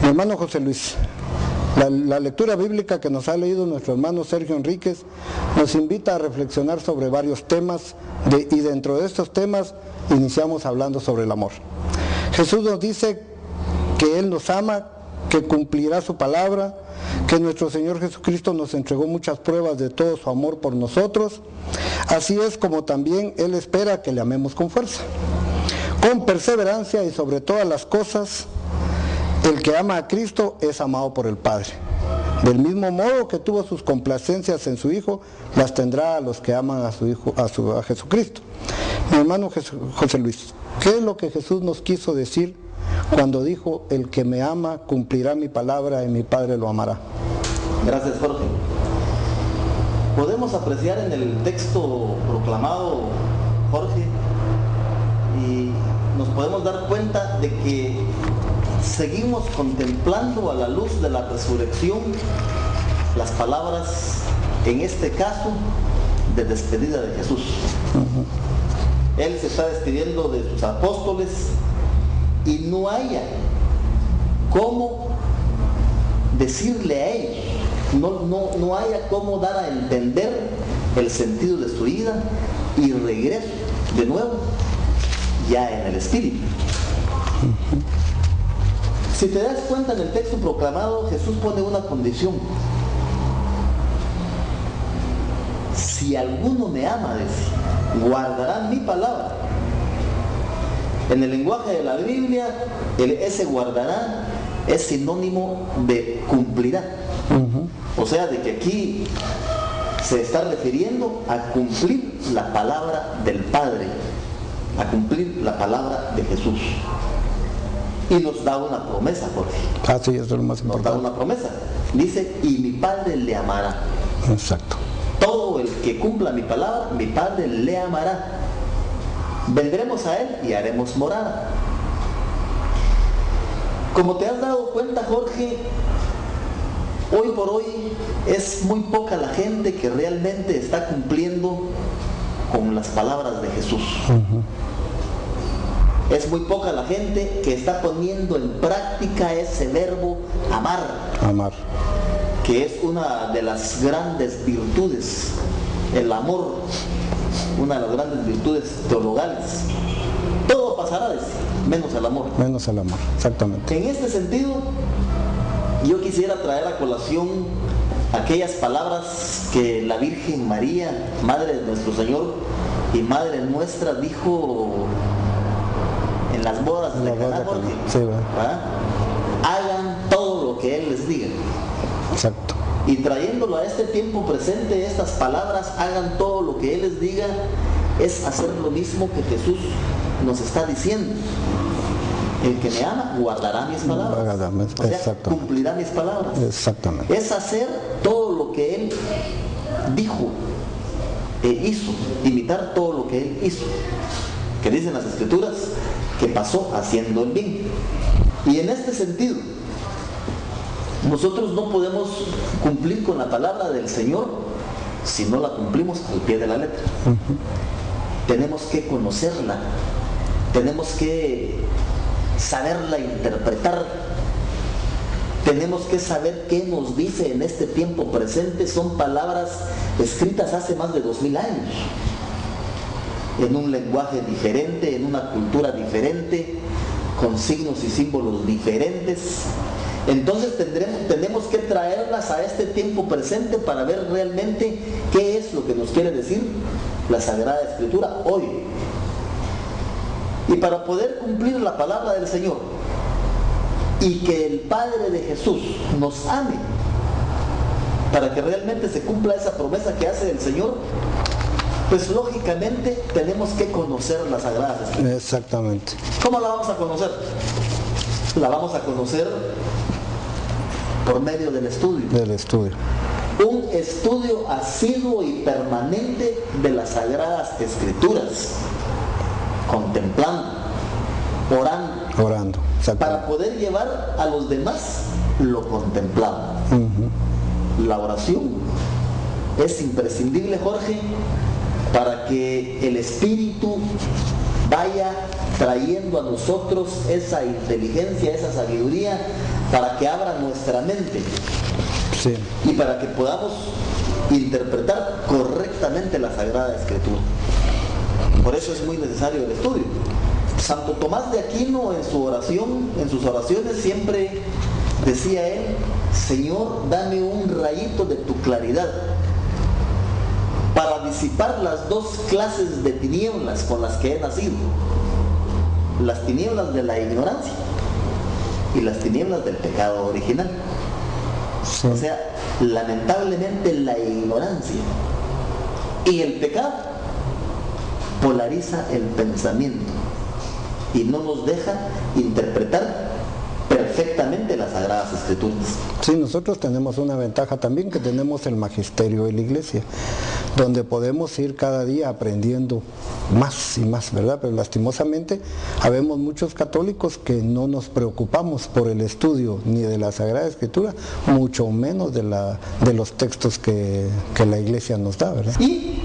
Mi hermano José Luis, la lectura bíblica que nos ha leído nuestro hermano Sergio Enríquez nos invita a reflexionar sobre varios temas y dentro de estos temas iniciamos hablando sobre el amor. Jesús nos dice que Él nos ama, que cumplirá su palabra, que nuestro Señor Jesucristo nos entregó muchas pruebas de todo su amor por nosotros. Así es como también Él espera que le amemos con fuerza, con perseverancia, y sobre todas las cosas, el que ama a Cristo es amado por el Padre. Del mismo modo que tuvo sus complacencias en su Hijo, las tendrá a los que aman a su Hijo, a Jesucristo. Mi hermano José Luis, ¿qué es lo que Jesús nos quiso decir cuando dijo: el que me ama cumplirá mi palabra y mi Padre lo amará? Gracias, Jorge. Podemos apreciar en el texto proclamado, Jorge, y nos podemos dar cuenta de que seguimos contemplando a la luz de la resurrección las palabras, en este caso, de despedida de Jesús. Él se está despidiendo de sus apóstoles y no haya cómo decirle a ellos, no haya cómo dar a entender el sentido de su ida y regreso de nuevo ya en el Espíritu. Si te das cuenta, en el texto proclamado Jesús pone una condición: si alguno me ama, dice, guardará mi palabra. En el lenguaje de la Biblia, ese guardará es sinónimo de cumplirá. O sea, de que aquí se está refiriendo a cumplir la palabra del Padre, a cumplir la palabra de Jesús. Y nos da una promesa, Jorge. Sí, eso es lo más importante. Nos da una promesa. Dice: y mi Padre le amará. Exacto. Todo el que cumpla mi palabra, mi Padre le amará. Vendremos a Él y haremos morada. Como te has dado cuenta, Jorge, hoy por hoy es muy poca la gente que realmente está cumpliendo con las palabras de Jesús. Es muy poca la gente que está poniendo en práctica ese verbo amar. Amar. Que es una de las grandes virtudes, el amor, una de las grandes virtudes teologales. Todo pasará, menos el amor. Menos el amor, exactamente. En este sentido, yo quisiera traer a colación aquellas palabras que la Virgen María, Madre de nuestro Señor y Madre nuestra, dijo en las bodas de Caná, Jorge. Sí, hagan todo lo que Él les diga. Exacto. Y trayéndolo a este tiempo presente, estas palabras, hagan todo lo que Él les diga, es hacer lo mismo que Jesús nos está diciendo: el que me ama guardará mis palabras. O sea, cumplirá mis palabras. Exactamente. Es hacer todo lo que Él dijo e hizo, imitar todo lo que Él hizo, que dicen las Escrituras que pasó haciendo el bien. Y en este sentido, nosotros no podemos cumplir con la palabra del Señor si no la cumplimos al pie de la letra. Tenemos que conocerla, tenemos que saberla interpretar, tenemos que saber qué nos dice en este tiempo presente. Son palabras escritas hace más de 2000 años, en un lenguaje diferente, en una cultura diferente, con signos y símbolos diferentes. Entonces tenemos que traerlas a este tiempo presente para ver realmente qué es lo que nos quiere decir la Sagrada Escritura hoy. Y para poder cumplir la palabra del Señor y que el Padre de Jesús nos ame, para que realmente se cumpla esa promesa que hace el Señor, pues lógicamente tenemos que conocer las Sagradas Escrituras. Exactamente. ¿Cómo la vamos a conocer? La vamos a conocer por medio del estudio. Del estudio. Un estudio asiduo y permanente de las Sagradas Escrituras, contemplando, orando, para poder llevar a los demás lo contemplado. La oración es imprescindible, Jorge, para que el Espíritu vaya trayendo a nosotros esa inteligencia, esa sabiduría, para que abra nuestra mente Sí. y para que podamos interpretar correctamente la Sagrada Escritura. Por eso es muy necesario el estudio. Santo Tomás de Aquino en su oración, en sus oraciones siempre decía él: Señor, dame un rayito de tu claridad para disipar las dos clases de tinieblas con las que he nacido, las tinieblas de la ignorancia y las tinieblas del pecado original. Sí. O sea, lamentablemente la ignorancia y el pecado polariza el pensamiento y no nos deja interpretar perfectamente las Sagradas Escrituras. Sí, nosotros tenemos una ventaja también, que tenemos el magisterio de la iglesia, donde podemos ir cada día aprendiendo más y más, ¿verdad? Pero lastimosamente habemos muchos católicos que no nos preocupamos por el estudio ni de la Sagrada Escritura, mucho menos de los textos que la iglesia nos da, ¿verdad? Y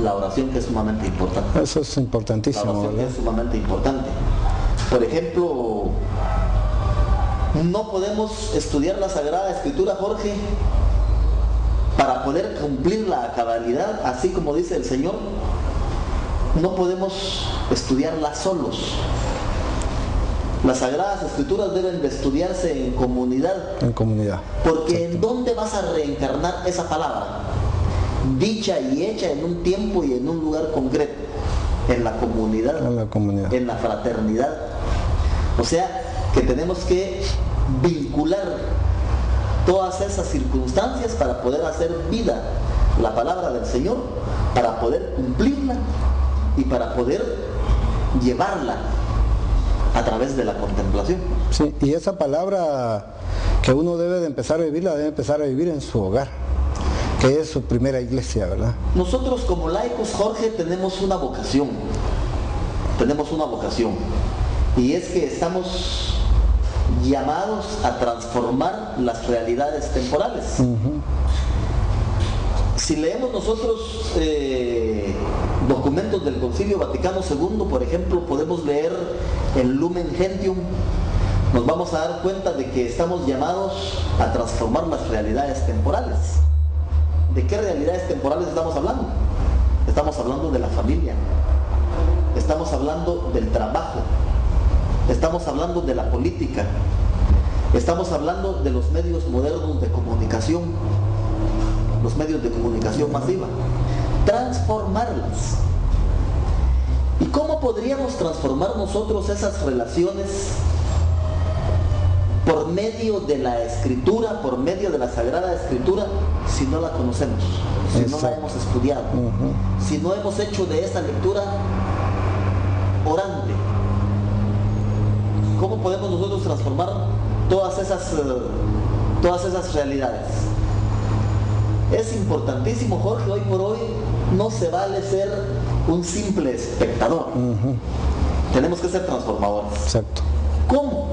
la oración, que es sumamente importante. Eso es La importantísimo, oración, que ¿verdad? es sumamente importante. Por ejemplo, no podemos estudiar la Sagrada Escritura, Jorge, para poder cumplirla a cabalidad, así como dice el Señor. No podemos estudiarla solos. Las Sagradas Escrituras deben de estudiarse en comunidad. En comunidad. Porque ¿en dónde vas a reencarnar esa palabra? Dicha y hecha en un tiempo y en un lugar concreto. En la comunidad. En la comunidad. En la fraternidad. O sea, que tenemos que vincular todas esas circunstancias para poder hacer vida la palabra del Señor, para poder cumplirla y para poder llevarla a través de la contemplación. Sí, y esa palabra que uno debe de empezar a vivir, la debe empezar a vivir en su hogar, que es su primera iglesia, ¿verdad? Nosotros como laicos, Jorge, tenemos una vocación. Tenemos una vocación. Y es que estamos llamados a transformar las realidades temporales. Si leemos nosotros documentos del Concilio Vaticano II, por ejemplo, podemos leer el Lumen Gentium, nos vamos a dar cuenta de que estamos llamados a transformar las realidades temporales. ¿De qué realidades temporales estamos hablando? Estamos hablando de la familia, estamos hablando del trabajo, estamos hablando de la política, estamos hablando de los medios modernos de comunicación, los medios de comunicación masiva. Transformarlas. ¿Y cómo podríamos transformar nosotros esas relaciones por medio de la Escritura, por medio de la Sagrada Escritura, si no la conocemos, si no la hemos estudiado, si no hemos hecho de esa lectura orante? ¿Cómo podemos nosotros transformar todas esas realidades? Es importantísimo, Jorge, hoy por hoy no se vale ser un simple espectador. Tenemos que ser transformadores. Exacto. ¿Cómo?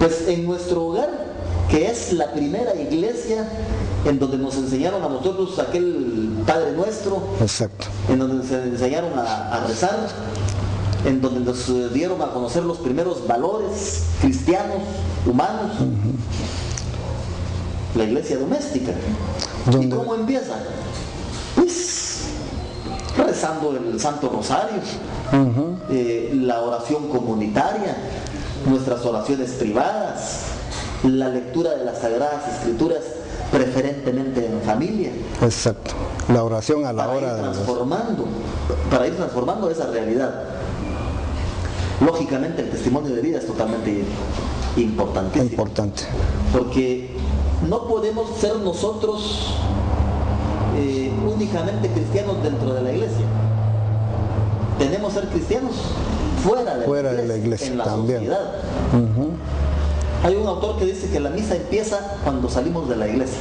Pues en nuestro hogar, que es la primera iglesia en donde nos enseñaron a nosotros aquel Padre Nuestro. Exacto. En donde nos enseñaron a rezar, en donde nos dieron a conocer los primeros valores cristianos, humanos. La iglesia doméstica. ¿Y cómo empieza? Pues rezando el Santo Rosario, la oración comunitaria, nuestras oraciones privadas, la lectura de las Sagradas Escrituras, preferentemente en familia. Exacto. La oración a la hora para ir transformando esa realidad. Lógicamente el testimonio de vida es totalmente importantísimo. Importante. Porque no podemos ser nosotros únicamente cristianos dentro de la iglesia. Tenemos que ser cristianos fuera de la iglesia, en la también. sociedad. Hay un autor que dice que la misa empieza cuando salimos de la iglesia.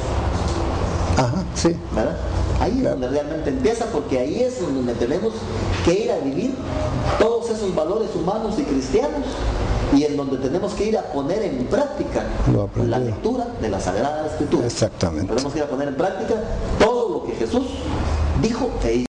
Ajá, sí. ¿Verdad? Ahí es donde realmente empieza, porque ahí es donde tenemos que ir a vivir todos esos valores humanos y cristianos, y en donde tenemos que ir a poner en práctica la lectura de la Sagrada Escritura. Exactamente. Tenemos que ir a poner en práctica todo lo que Jesús dijo e hizo.